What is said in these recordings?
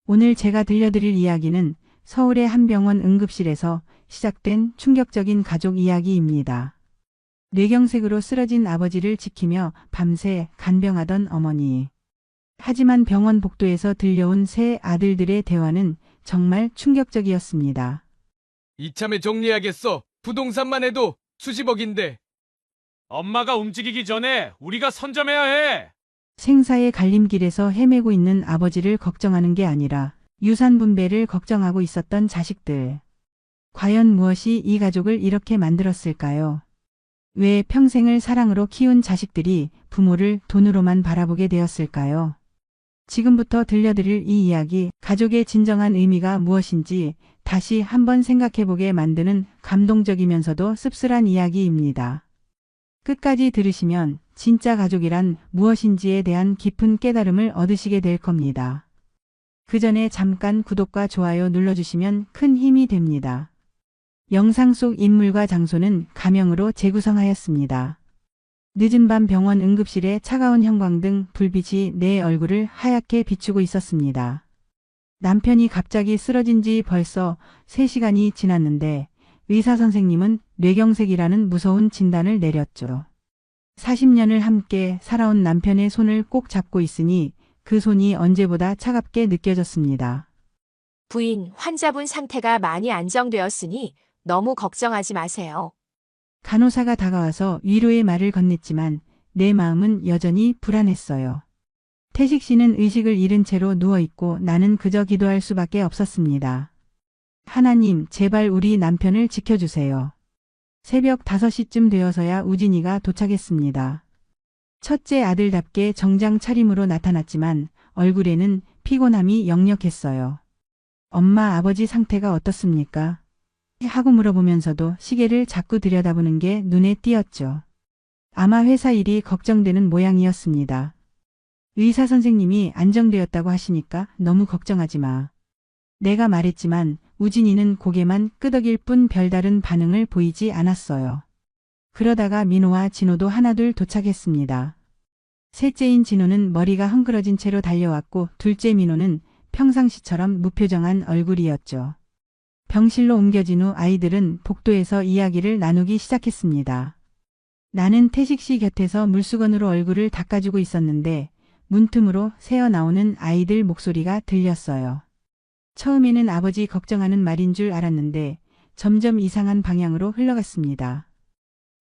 오늘 제가 들려드릴 이야기는 서울의 한 병원 응급실에서 시작된 충격적인 가족 이야기입니다. 뇌경색으로 쓰러진 아버지를 지키며 밤새 간병하던 어머니. 하지만 병원 복도에서 들려온 세 아들들의 대화는 정말 충격적이었습니다. 이참에 정리해야겠어. 부동산만 해도 수십억인데. 엄마가 움직이기 전에 우리가 선점해야 해. 생사의 갈림길에서 헤매고 있는 아버지를 걱정하는 게 아니라 유산 분배를 걱정하고 있었던 자식들. 과연 무엇이 이 가족을 이렇게 만들었을까요? 왜 평생을 사랑으로 키운 자식들이 부모를 돈으로만 바라보게 되었을까요? 지금부터 들려드릴 이 이야기, 가족의 진정한 의미가 무엇인지 다시 한번 생각해보게 만드는 감동적이면서도 씁쓸한 이야기입니다. 끝까지 들으시면 진짜 가족이란 무엇인지에 대한 깊은 깨달음을 얻으시게 될 겁니다. 그 전에 잠깐 구독과 좋아요 눌러주시면 큰 힘이 됩니다. 영상 속 인물과 장소는 가명으로 재구성하였습니다. 늦은 밤 병원 응급실에 차가운 형광등 불빛이 내 얼굴을 하얗게 비추고 있었습니다. 남편이 갑자기 쓰러진 지 벌써 3시간이 지났는데 의사 선생님은 뇌경색이라는 무서운 진단을 내렸죠. 40년을 함께 살아온 남편의 손을 꼭 잡고 있으니 그 손이 언제보다 차갑게 느껴졌습니다. 부인, 환자분 상태가 많이 안정되었으니 너무 걱정하지 마세요. 간호사가 다가와서 위로의 말을 건넸지만 내 마음은 여전히 불안했어요. 태식 씨는 의식을 잃은 채로 누워있고 나는 그저 기도할 수밖에 없었습니다. 하나님, 제발 우리 남편을 지켜주세요. 새벽 5시쯤 되어서야 우진이가 도착했습니다. 첫째 아들답게 정장 차림으로 나타났지만 얼굴에는 피곤함이 역력했어요. 엄마, 아버지 상태가 어떻습니까? 하고 물어보면서도 시계를 자꾸 들여다보는 게 눈에 띄었죠. 아마 회사 일이 걱정되는 모양이었습니다. 의사 선생님이 안정되었다고 하시니까 너무 걱정하지 마. 내가 말했지만 우진이는 고개만 끄덕일 뿐 별다른 반응을 보이지 않았어요. 그러다가 민호와 진호도 하나둘 도착했습니다. 셋째인 진호는 머리가 헝클어진 채로 달려왔고 둘째 민호는 평상시처럼 무표정한 얼굴이었죠. 병실로 옮겨진 후 아이들은 복도에서 이야기를 나누기 시작했습니다. 나는 태식 씨 곁에서 물수건으로 얼굴을 닦아주고 있었는데 문틈으로 새어나오는 아이들 목소리가 들렸어요. 처음에는 아버지 걱정하는 말인 줄 알았는데 점점 이상한 방향으로 흘러갔습니다.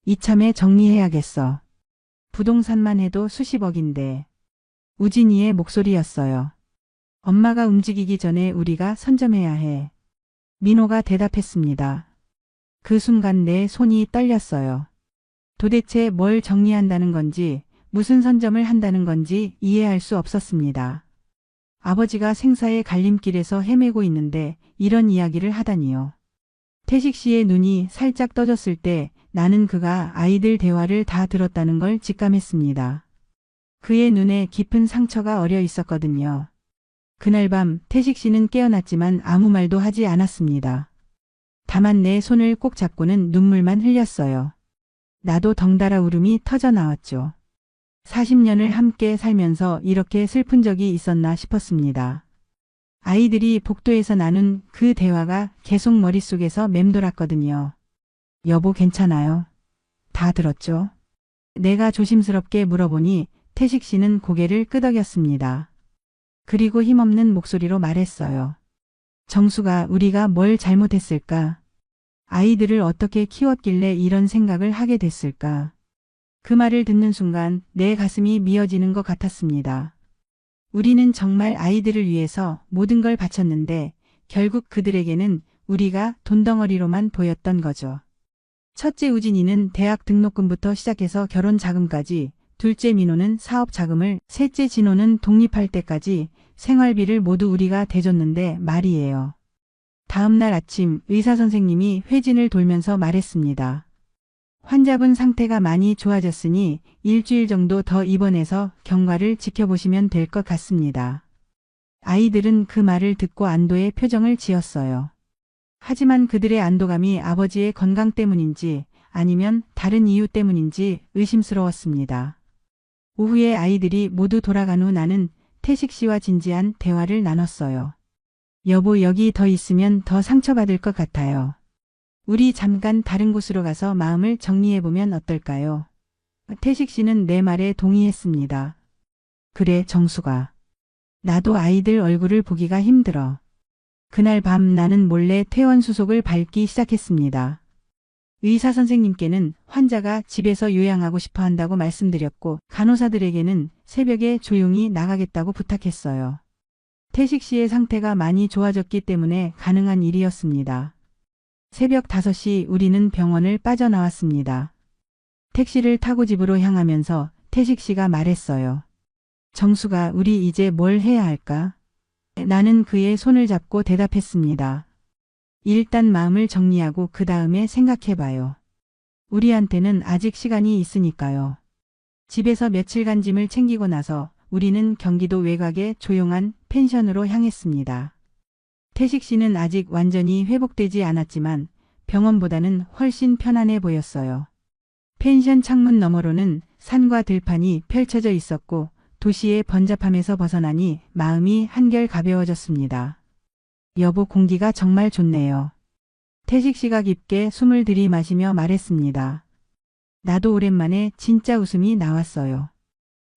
이참에 정리해야겠어. 부동산만 해도 수십억인데. 우진이의 목소리였어요. 엄마가 움직이기 전에 우리가 선점해야 해. 민호가 대답했습니다. 그 순간 내 손이 떨렸어요. 도대체 뭘 정리한다는 건지 무슨 선점을 한다는 건지 이해할 수 없었습니다. 아버지가 생사의 갈림길에서 헤매고 있는데 이런 이야기를 하다니요. 태식 씨의 눈이 살짝 떠졌을 때 나는 그가 아이들 대화를 다 들었다는 걸 직감했습니다. 그의 눈에 깊은 상처가 어려 있었거든요. 그날 밤 태식 씨는 깨어났지만 아무 말도 하지 않았습니다. 다만 내 손을 꼭 잡고는 눈물만 흘렸어요. 나도 덩달아 울음이 터져 나왔죠. 40년을 함께 살면서 이렇게 슬픈 적이 있었나 싶었습니다. 아이들이 복도에서 나눈 그 대화가 계속 머릿속에서 맴돌았거든요. 여보, 괜찮아요? 다 들었죠? 내가 조심스럽게 물어보니 태식 씨는 고개를 끄덕였습니다. 그리고 힘없는 목소리로 말했어요. 정수가, 우리가 뭘 잘못했을까? 아이들을 어떻게 키웠길래 이런 생각을 하게 됐을까? 그 말을 듣는 순간 내 가슴이 미어지는 것 같았습니다. 우리는 정말 아이들을 위해서 모든 걸 바쳤는데 결국 그들에게는 우리가 돈덩어리로만 보였던 거죠. 첫째 우진이는 대학 등록금부터 시작해서 결혼 자금까지, 둘째 민호는 사업 자금을, 셋째 진호는 독립할 때까지 생활비를 모두 우리가 대줬는데 말이에요. 다음 날 아침 의사 선생님이 회진을 돌면서 말했습니다. 환자분 상태가 많이 좋아졌으니 일주일 정도 더 입원해서 경과를 지켜보시면 될 것 같습니다. 아이들은 그 말을 듣고 안도의 표정을 지었어요. 하지만 그들의 안도감이 아버지의 건강 때문인지 아니면 다른 이유 때문인지 의심스러웠습니다. 오후에 아이들이 모두 돌아간 후 나는 태식 씨와 진지한 대화를 나눴어요. 여보, 여기 더 있으면 더 상처받을 것 같아요. 우리 잠깐 다른 곳으로 가서 마음을 정리해보면 어떨까요? 태식 씨는 내 말에 동의했습니다. 그래, 정수가. 나도 아이들 얼굴을 보기가 힘들어. 그날 밤 나는 몰래 퇴원 수속을 밟기 시작했습니다. 의사 선생님께는 환자가 집에서 요양하고 싶어 한다고 말씀드렸고, 간호사들에게는 새벽에 조용히 나가겠다고 부탁했어요. 태식 씨의 상태가 많이 좋아졌기 때문에 가능한 일이었습니다. 새벽 5시 우리는 병원을 빠져나왔습니다. 택시를 타고 집으로 향하면서 태식 씨가 말했어요. 정수가, 우리 이제 뭘 해야 할까? 나는 그의 손을 잡고 대답했습니다. 일단 마음을 정리하고 그 다음에 생각해봐요. 우리한테는 아직 시간이 있으니까요. 집에서 며칠간 짐을 챙기고 나서 우리는 경기도 외곽의 조용한 펜션으로 향했습니다. 태식 씨는 아직 완전히 회복되지 않았지만 병원보다는 훨씬 편안해 보였어요. 펜션 창문 너머로는 산과 들판이 펼쳐져 있었고 도시의 번잡함에서 벗어나니 마음이 한결 가벼워졌습니다. 여보, 공기가 정말 좋네요. 태식 씨가 깊게 숨을 들이마시며 말했습니다. 나도 오랜만에 진짜 웃음이 나왔어요.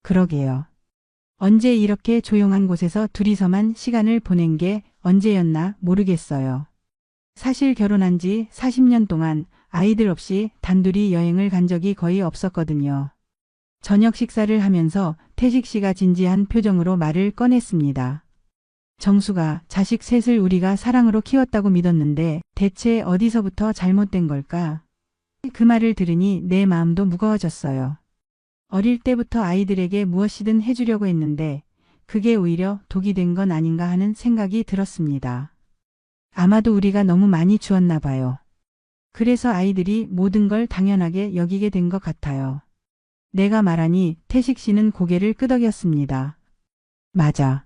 그러게요. 언제 이렇게 조용한 곳에서 둘이서만 시간을 보낸 게 언제였나 모르겠어요. 사실 결혼한 지 40년 동안 아이들 없이 단둘이 여행을 간 적이 거의 없었거든요. 저녁 식사를 하면서 태식 씨가 진지한 표정으로 말을 꺼냈습니다. 정수가, 자식 셋을 우리가 사랑으로 키웠다고 믿었는데 대체 어디서부터 잘못된 걸까? 그 말을 들으니 내 마음도 무거워졌어요. 어릴 때부터 아이들에게 무엇이든 해주려고 했는데 그게 오히려 독이 된 건 아닌가 하는 생각이 들었습니다. 아마도 우리가 너무 많이 주었나 봐요. 그래서 아이들이 모든 걸 당연하게 여기게 된 것 같아요. 내가 말하니 태식 씨는 고개를 끄덕였습니다. 맞아.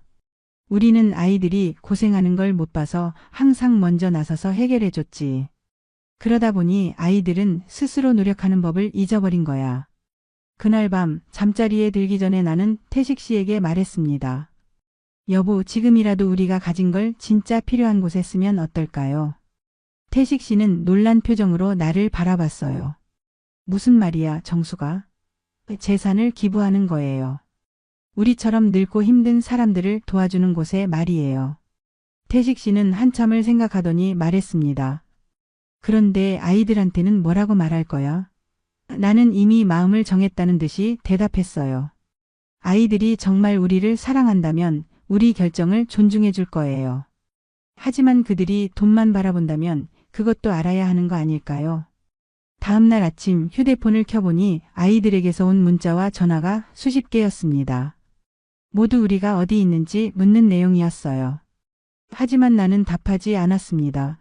우리는 아이들이 고생하는 걸 못 봐서 항상 먼저 나서서 해결해줬지. 그러다 보니 아이들은 스스로 노력하는 법을 잊어버린 거야. 그날 밤 잠자리에 들기 전에 나는 태식 씨에게 말했습니다. 여보, 지금이라도 우리가 가진 걸 진짜 필요한 곳에 쓰면 어떨까요? 태식 씨는 놀란 표정으로 나를 바라봤어요. 무슨 말이야, 정수가? 재산을 기부하는 거예요. 우리처럼 늙고 힘든 사람들을 도와주는 곳에 말이에요. 태식 씨는 한참을 생각하더니 말했습니다. 그런데 아이들한테는 뭐라고 말할 거야? 나는 이미 마음을 정했다는 듯이 대답했어요. 아이들이 정말 우리를 사랑한다면 우리 결정을 존중해 줄 거예요. 하지만 그들이 돈만 바라본다면 그것도 알아야 하는 거 아닐까요? 다음 날 아침 휴대폰을 켜보니 아이들에게서 온 문자와 전화가 수십 개였습니다. 모두 우리가 어디 있는지 묻는 내용이었어요. 하지만 나는 답하지 않았습니다.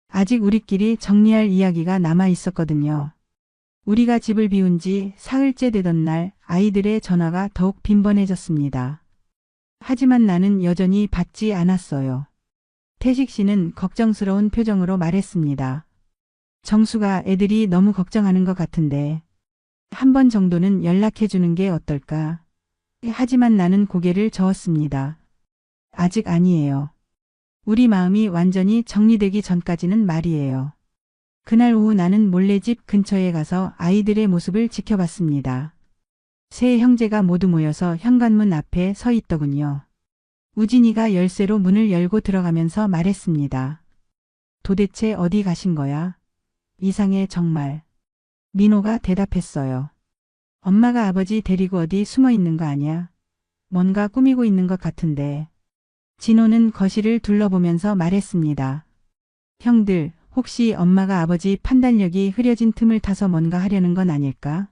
아직 우리끼리 정리할 이야기가 남아 있었거든요. 우리가 집을 비운 지 사흘째 되던 날 아이들의 전화가 더욱 빈번해졌습니다. 하지만 나는 여전히 받지 않았어요. 태식 씨는 걱정스러운 표정으로 말했습니다. 정수가, 애들이 너무 걱정하는 것 같은데 한 번 정도는 연락해 주는 게 어떨까? 하지만 나는 고개를 저었습니다. 아직 아니에요. 우리 마음이 완전히 정리되기 전까지는 말이에요. 그날 오후 나는 몰래 집 근처에 가서 아이들의 모습을 지켜봤습니다. 세 형제가 모두 모여서 현관문 앞에 서 있더군요. 우진이가 열쇠로 문을 열고 들어가면서 말했습니다. 도대체 어디 가신 거야? 이상해 정말. 민호가 대답했어요. 엄마가 아버지 데리고 어디 숨어 있는 거 아니야? 뭔가 꾸미고 있는 것 같은데. 진호는 거실을 둘러보면서 말했습니다. 형들, 혹시 엄마가 아버지 판단력이 흐려진 틈을 타서 뭔가 하려는 건 아닐까?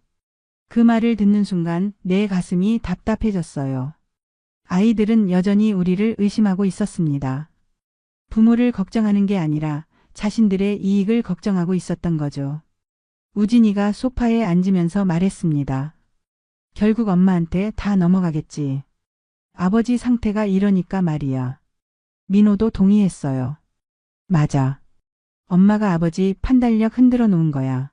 그 말을 듣는 순간 내 가슴이 답답해졌어요. 아이들은 여전히 우리를 의심하고 있었습니다. 부모를 걱정하는 게 아니라 자신들의 이익을 걱정하고 있었던 거죠. 우진이가 소파에 앉으면서 말했습니다. 결국 엄마한테 다 넘어가겠지. 아버지 상태가 이러니까 말이야. 민호도 동의했어요. 맞아. 엄마가 아버지 판단력 흔들어 놓은 거야.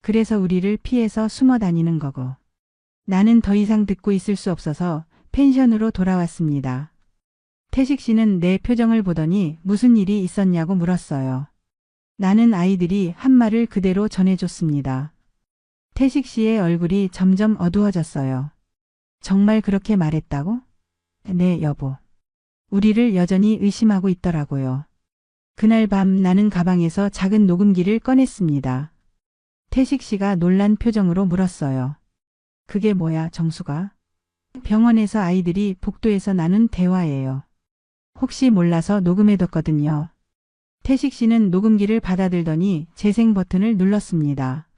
그래서 우리를 피해서 숨어 다니는 거고. 나는 더 이상 듣고 있을 수 없어서 펜션으로 돌아왔습니다. 태식 씨는 내 표정을 보더니 무슨 일이 있었냐고 물었어요. 나는 아이들이 한 말을 그대로 전해줬습니다. 태식 씨의 얼굴이 점점 어두워졌어요. 정말 그렇게 말했다고? 네, 여보. 우리를 여전히 의심하고 있더라고요. 그날 밤 나는 가방에서 작은 녹음기를 꺼냈습니다. 태식 씨가 놀란 표정으로 물었어요. 그게 뭐야, 정수가? 병원에서 아이들이 복도에서 나눈 대화예요. 혹시 몰라서 녹음해뒀거든요. 태식 씨는 녹음기를 받아들더니 재생 버튼을 눌렀습니다.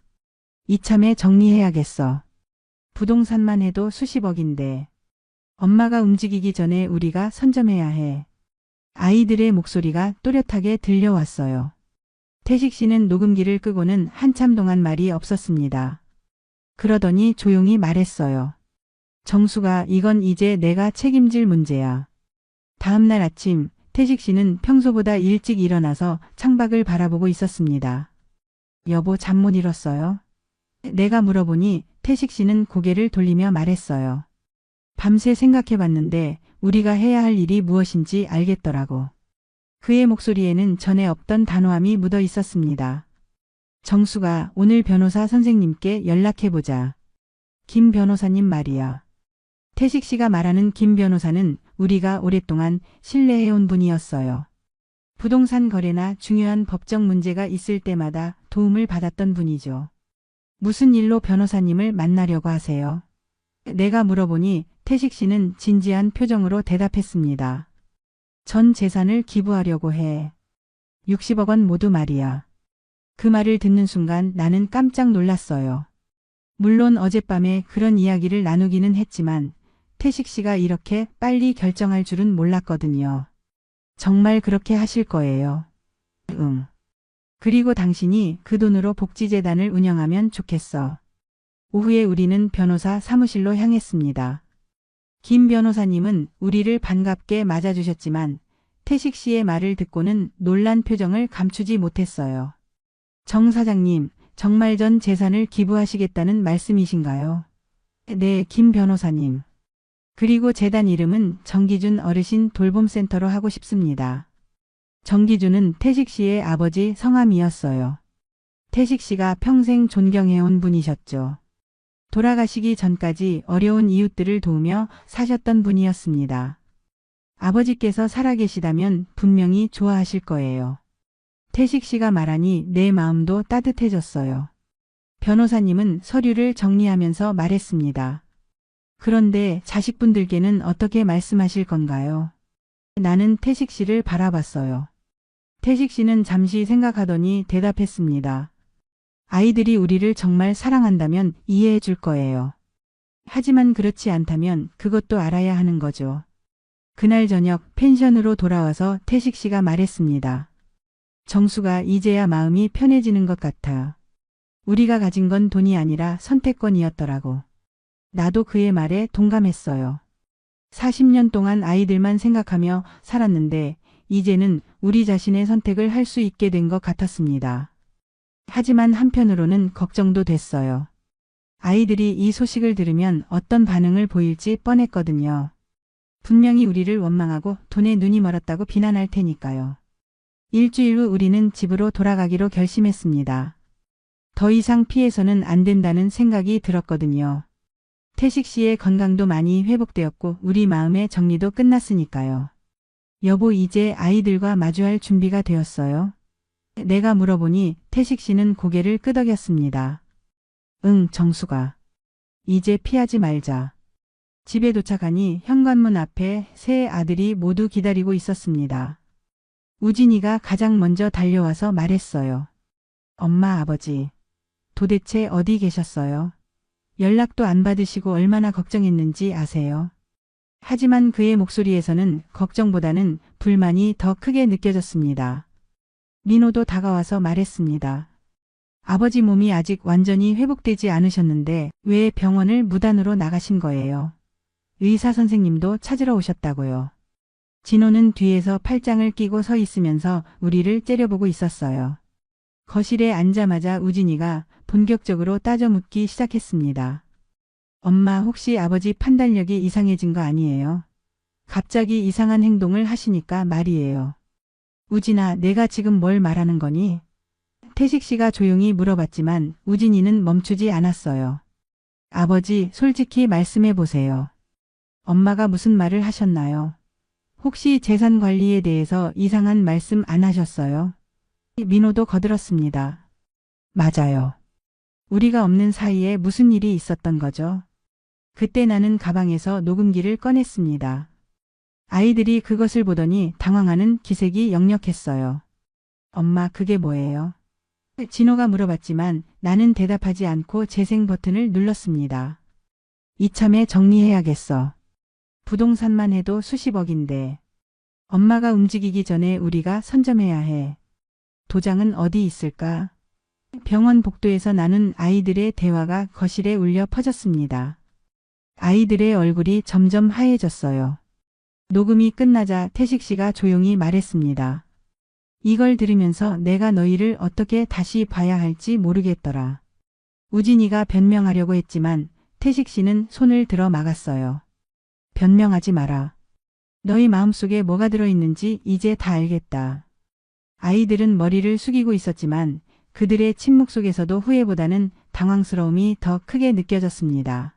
이참에 정리해야겠어. 부동산만 해도 수십억인데. 엄마가 움직이기 전에 우리가 선점해야 해. 아이들의 목소리가 또렷하게 들려왔어요. 태식 씨는 녹음기를 끄고는 한참 동안 말이 없었습니다. 그러더니 조용히 말했어요. 정수가, 이건 이제 내가 책임질 문제야. 다음 날 아침 태식 씨는 평소보다 일찍 일어나서 창밖을 바라보고 있었습니다. 여보, 잠 못 이뤘어요? 내가 물어보니 태식 씨는 고개를 돌리며 말했어요. 밤새 생각해봤는데 우리가 해야 할 일이 무엇인지 알겠더라고. 그의 목소리에는 전에 없던 단호함이 묻어 있었습니다. 정수가, 오늘 변호사 선생님께 연락해보자. 김 변호사님 말이야. 태식 씨가 말하는 김 변호사는 우리가 오랫동안 신뢰해온 분이었어요. 부동산 거래나 중요한 법적 문제가 있을 때마다 도움을 받았던 분이죠. 무슨 일로 변호사님을 만나려고 하세요? 내가 물어보니 태식 씨는 진지한 표정으로 대답했습니다. 전 재산을 기부하려고 해. 60억 원 모두 말이야. 그 말을 듣는 순간 나는 깜짝 놀랐어요. 물론 어젯밤에 그런 이야기를 나누기는 했지만 태식 씨가 이렇게 빨리 결정할 줄은 몰랐거든요. 정말 그렇게 하실 거예요. 응. 그리고 당신이 그 돈으로 복지재단을 운영하면 좋겠어. 오후에 우리는 변호사 사무실로 향했습니다. 김 변호사님은 우리를 반갑게 맞아주셨지만 태식 씨의 말을 듣고는 놀란 표정을 감추지 못했어요. 정 사장님, 정말 전 재산을 기부하시겠다는 말씀이신가요? 네, 김 변호사님. 그리고 재단 이름은 정기준 어르신 돌봄센터로 하고 싶습니다. 정기준은 태식 씨의 아버지 성함이었어요. 태식 씨가 평생 존경해온 분이셨죠. 돌아가시기 전까지 어려운 이웃들을 도우며 사셨던 분이었습니다. 아버지께서 살아계시다면 분명히 좋아하실 거예요. 태식 씨가 말하니 내 마음도 따뜻해졌어요. 변호사님은 서류를 정리하면서 말했습니다. 그런데 자식분들께는 어떻게 말씀하실 건가요? 나는 태식 씨를 바라봤어요. 태식 씨는 잠시 생각하더니 대답했습니다. 아이들이 우리를 정말 사랑한다면 이해해 줄 거예요. 하지만 그렇지 않다면 그것도 알아야 하는 거죠. 그날 저녁 펜션으로 돌아와서 태식 씨가 말했습니다. 정수가, 이제야 마음이 편해지는 것 같아. 우리가 가진 건 돈이 아니라 선택권이었더라고. 나도 그의 말에 동감했어요. 40년 동안 아이들만 생각하며 살았는데 이제는 우리 자신의 선택을 할 수 있게 된 것 같았습니다. 하지만 한편으로는 걱정도 됐어요. 아이들이 이 소식을 들으면 어떤 반응을 보일지 뻔했거든요. 분명히 우리를 원망하고 돈에 눈이 멀었다고 비난할 테니까요. 일주일 후 우리는 집으로 돌아가기로 결심했습니다. 더 이상 피해서는 안 된다는 생각이 들었거든요. 태식 씨의 건강도 많이 회복되었고 우리 마음의 정리도 끝났으니까요. 여보, 이제 아이들과 마주할 준비가 되었어요? 내가 물어보니 태식 씨는 고개를 끄덕였습니다. 응, 정수가. 이제 피하지 말자. 집에 도착하니 현관문 앞에 세 아들이 모두 기다리고 있었습니다. 우진이가 가장 먼저 달려와서 말했어요. 엄마, 아버지. 도대체 어디 계셨어요? 연락도 안 받으시고 얼마나 걱정했는지 아세요? 하지만 그의 목소리에서는 걱정보다는 불만이 더 크게 느껴졌습니다. 민호도 다가와서 말했습니다. 아버지 몸이 아직 완전히 회복되지 않으셨는데 왜 병원을 무단으로 나가신 거예요? 의사 선생님도 찾으러 오셨다고요. 진호는 뒤에서 팔짱을 끼고 서 있으면서 우리를 째려보고 있었어요. 거실에 앉자마자 우진이가 본격적으로 따져 묻기 시작했습니다. 엄마, 혹시 아버지 판단력이 이상해진 거 아니에요? 갑자기 이상한 행동을 하시니까 말이에요. 우진아, 내가 지금 뭘 말하는 거니? 태식 씨가 조용히 물어봤지만 우진이는 멈추지 않았어요. 아버지, 솔직히 말씀해 보세요. 엄마가 무슨 말을 하셨나요? 혹시 재산 관리에 대해서 이상한 말씀 안 하셨어요? 민호도 거들었습니다. 맞아요. 우리가 없는 사이에 무슨 일이 있었던 거죠? 그때 나는 가방에서 녹음기를 꺼냈습니다. 아이들이 그것을 보더니 당황하는 기색이 역력했어요. 엄마, 그게 뭐예요? 진호가 물어봤지만 나는 대답하지 않고 재생 버튼을 눌렀습니다. 이참에 정리해야겠어. 부동산만 해도 수십억인데. 엄마가 움직이기 전에 우리가 선점해야 해. 도장은 어디 있을까? 병원 복도에서 나눈 아이들의 대화가 거실에 울려 퍼졌습니다. 아이들의 얼굴이 점점 하얘졌어요. 녹음이 끝나자 태식 씨가 조용히 말했습니다. 이걸 들으면서 내가 너희를 어떻게 다시 봐야 할지 모르겠더라. 우진이가 변명하려고 했지만 태식 씨는 손을 들어 막았어요. 변명하지 마라. 너희 마음속에 뭐가 들어있는지 이제 다 알겠다. 아이들은 머리를 숙이고 있었지만 그들의 침묵 속에서도 후회보다는 당황스러움이 더 크게 느껴졌습니다.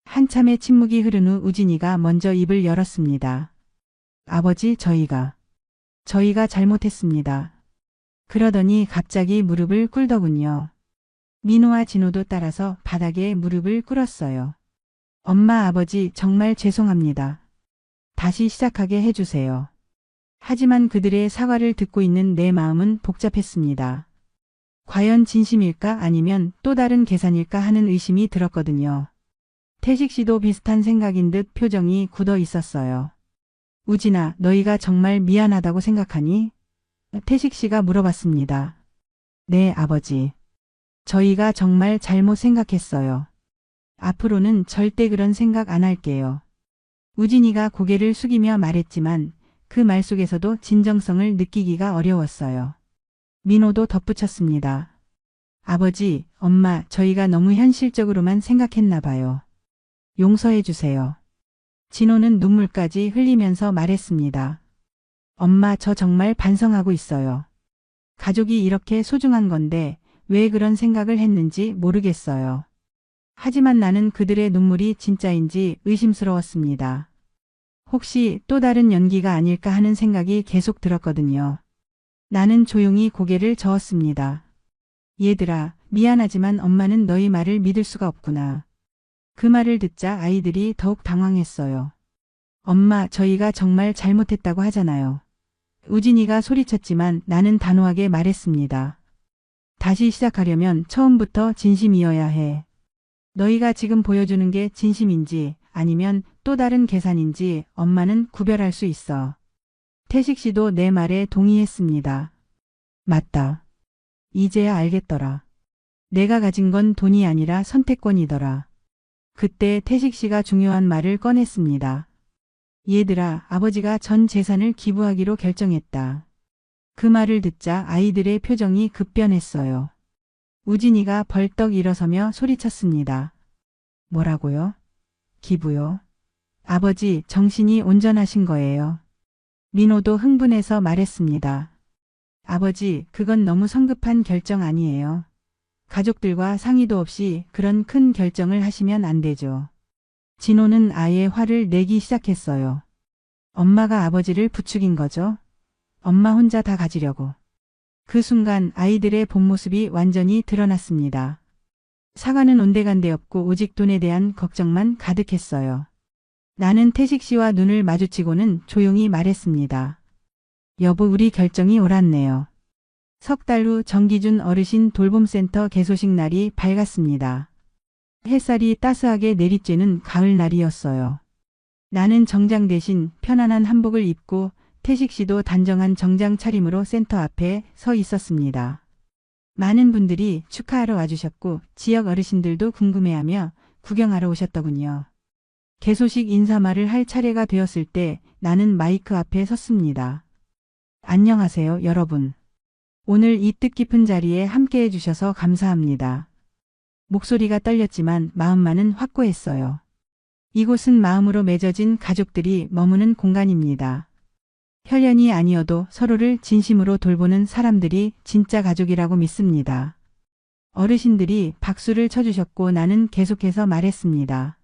한참의 침묵이 흐른 후 우진이가 먼저 입을 열었습니다. 아버지, 저희가 잘못했습니다. 그러더니 갑자기 무릎을 꿇더군요. 민호와 진호도 따라서 바닥에 무릎을 꿇었어요. 엄마, 아버지, 정말 죄송합니다. 다시 시작하게 해주세요. 하지만 그들의 사과를 듣고 있는 내 마음은 복잡했습니다. 과연 진심일까 아니면 또 다른 계산일까 하는 의심이 들었거든요. 태식 씨도 비슷한 생각인 듯 표정이 굳어 있었어요. 우진아, 너희가 정말 미안하다고 생각하니? 태식 씨가 물어봤습니다. 네, 아버지. 저희가 정말 잘못 생각했어요. 앞으로는 절대 그런 생각 안 할게요. 우진이가 고개를 숙이며 말했지만 그 말 속에서도 진정성을 느끼기가 어려웠어요. 민호도 덧붙였습니다. 아버지, 엄마, 저희가 너무 현실적으로만 생각했나 봐요. 용서해 주세요. 진호는 눈물까지 흘리면서 말했습니다. 엄마, 저 정말 반성하고 있어요. 가족이 이렇게 소중한 건데 왜 그런 생각을 했는지 모르겠어요. 하지만 나는 그들의 눈물이 진짜인지 의심스러웠습니다. 혹시 또 다른 연기가 아닐까 하는 생각이 계속 들었거든요. 나는 조용히 고개를 저었습니다. 얘들아, 미안하지만 엄마는 너희 말을 믿을 수가 없구나. 그 말을 듣자 아이들이 더욱 당황했어요. 엄마, 저희가 정말 잘못했다고 하잖아요. 우진이가 소리쳤지만 나는 단호하게 말했습니다. 다시 시작하려면 처음부터 진심이어야 해. 너희가 지금 보여주는 게 진심인지 아니면 또 다른 계산인지 엄마는 구별할 수 있어. 태식 씨도 내 말에 동의했습니다. 맞다. 이제야 알겠더라. 내가 가진 건 돈이 아니라 선택권이더라. 그때 태식 씨가 중요한 말을 꺼냈습니다. 얘들아, 아버지가 전 재산을 기부하기로 결정했다. 그 말을 듣자 아이들의 표정이 급변했어요. 우진이가 벌떡 일어서며 소리쳤습니다. 뭐라고요? 기부요? 아버지, 정신이 온전하신 거예요. 민호도 흥분해서 말했습니다. 아버지, 그건 너무 성급한 결정 아니에요. 가족들과 상의도 없이 그런 큰 결정을 하시면 안 되죠. 진호는 아예 화를 내기 시작했어요. 엄마가 아버지를 부추긴 거죠? 엄마 혼자 다 가지려고. 그 순간 아이들의 본 모습이 완전히 드러났습니다. 사과는 온데간데 없고 오직 돈에 대한 걱정만 가득했어요. 나는 태식 씨와 눈을 마주치고는 조용히 말했습니다. 여보, 우리 결정이 옳았네요. 석 달 후 정기준 어르신 돌봄센터 개소식 날이 밝았습니다. 햇살이 따스하게 내리쬐는 가을 날이었어요. 나는 정장 대신 편안한 한복을 입고 태식 씨도 단정한 정장 차림으로 센터 앞에 서 있었습니다. 많은 분들이 축하하러 와주셨고 지역 어르신들도 궁금해하며 구경하러 오셨더군요. 개소식 인사말을 할 차례가 되었을 때 나는 마이크 앞에 섰습니다. 안녕하세요, 여러분. 오늘 이 뜻깊은 자리에 함께해 주셔서 감사합니다. 목소리가 떨렸지만 마음만은 확고했어요. 이곳은 마음으로 맺어진 가족들이 머무는 공간입니다. 혈연이 아니어도 서로를 진심으로 돌보는 사람들이 진짜 가족이라고 믿습니다. 어르신들이 박수를 쳐주셨고 나는 계속해서 말했습니다.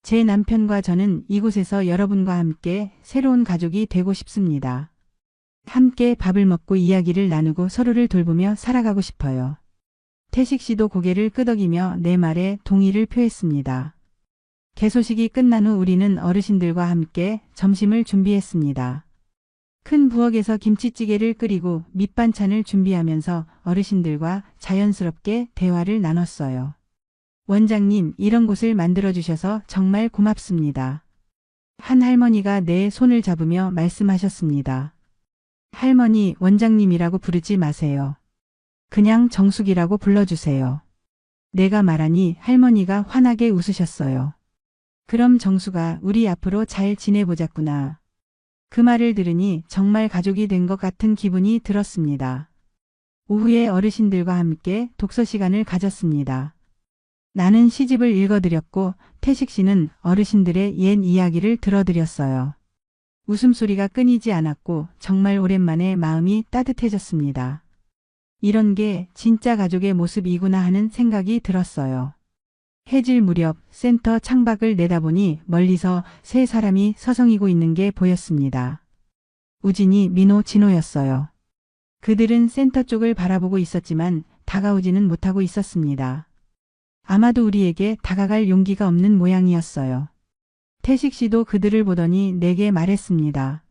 제 남편과 저는 이곳에서 여러분과 함께 새로운 가족이 되고 싶습니다. 함께 밥을 먹고 이야기를 나누고 서로를 돌보며 살아가고 싶어요. 태식 씨도 고개를 끄덕이며 내 말에 동의를 표했습니다. 개소식이 끝난 후 우리는 어르신들과 함께 점심을 준비했습니다. 큰 부엌에서 김치찌개를 끓이고 밑반찬을 준비하면서 어르신들과 자연스럽게 대화를 나눴어요. 원장님, 이런 곳을 만들어주셔서 정말 고맙습니다. 한 할머니가 내 손을 잡으며 말씀하셨습니다. 할머니, 원장님이라고 부르지 마세요. 그냥 정숙이라고 불러주세요. 내가 말하니 할머니가 환하게 웃으셨어요. 그럼 정수가 우리 앞으로 잘 지내보자꾸나. 그 말을 들으니 정말 가족이 된 것 같은 기분이 들었습니다. 오후에 어르신들과 함께 독서 시간을 가졌습니다. 나는 시집을 읽어드렸고 태식 씨는 어르신들의 옛 이야기를 들어드렸어요. 웃음소리가 끊이지 않았고 정말 오랜만에 마음이 따뜻해졌습니다. 이런 게 진짜 가족의 모습이구나 하는 생각이 들었어요. 해질 무렵 센터 창밖을 내다보니 멀리서 세 사람이 서성이고 있는 게 보였습니다. 우진이, 민호, 진호였어요. 그들은 센터 쪽을 바라보고 있었지만 다가오지는 못하고 있었습니다. 아마도 우리에게 다가갈 용기가 없는 모양이었어요. 태식 씨도 그들을 보더니 내게 말했습니다.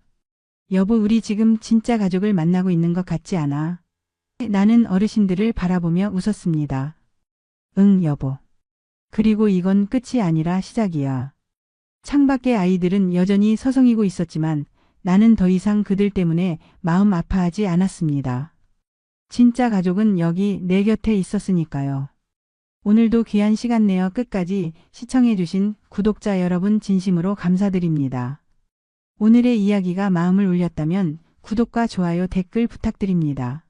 여보, 우리 지금 진짜 가족을 만나고 있는 것 같지 않아? 나는 어르신들을 바라보며 웃었습니다. 응, 여보. 그리고 이건 끝이 아니라 시작이야. 창밖의 아이들은 여전히 서성이고 있었지만 나는 더 이상 그들 때문에 마음 아파하지 않았습니다. 진짜 가족은 여기 내 곁에 있었으니까요. 오늘도 귀한 시간 내어 끝까지 시청해주신 구독자 여러분 진심으로 감사드립니다. 오늘의 이야기가 마음을 울렸다면 구독과 좋아요, 댓글 부탁드립니다.